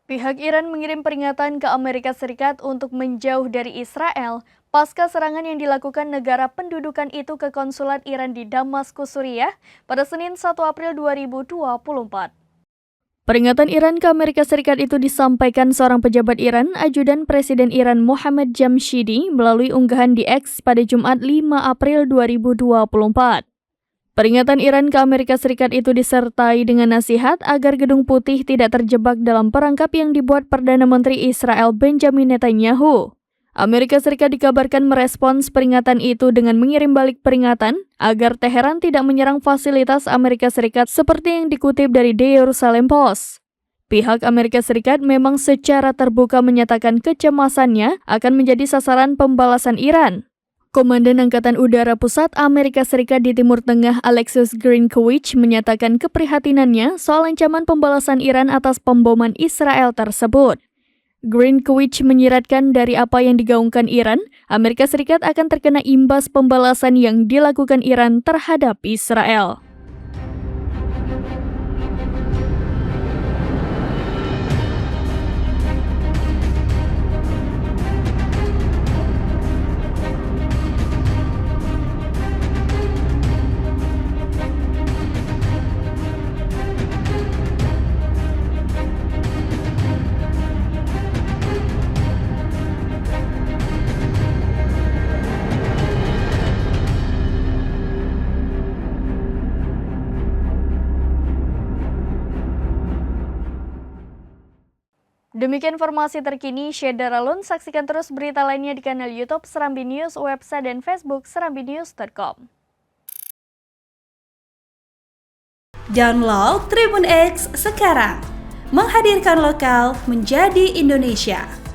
Pihak Iran mengirim peringatan ke Amerika Serikat untuk menjauh dari Israel pasca serangan yang dilakukan negara pendudukan itu ke konsulat Iran di Damaskus, Suriah pada Senin 1 April 2024. Peringatan Iran ke Amerika Serikat itu disampaikan seorang pejabat Iran, ajudan Presiden Iran Mohammad Jamshidi, melalui unggahan di X pada Jumat 5 April 2024. Peringatan Iran ke Amerika Serikat itu disertai dengan nasihat agar Gedung Putih tidak terjebak dalam perangkap yang dibuat Perdana Menteri Israel Benjamin Netanyahu. Amerika Serikat dikabarkan merespons peringatan itu dengan mengirim balik peringatan agar Teheran tidak menyerang fasilitas Amerika Serikat seperti yang dikutip dari The Jerusalem Post. Pihak Amerika Serikat memang secara terbuka menyatakan kecemasannya akan menjadi sasaran pembalasan Iran. Komandan Angkatan Udara Pusat Amerika Serikat di Timur Tengah Alexis Grinkewich menyatakan keprihatinannya soal ancaman pembalasan Iran atas pemboman Israel tersebut. Grinkewich menyiratkan dari apa yang digaungkan Iran, Amerika Serikat akan terkena imbas pembalasan yang dilakukan Iran terhadap Israel. Demikian informasi terkini, Syeda Ralun. Saksikan terus berita lainnya di kanal YouTube Serambi News, website dan Facebook serambinews.com. Download Tribun X sekarang, menghadirkan lokal menjadi Indonesia.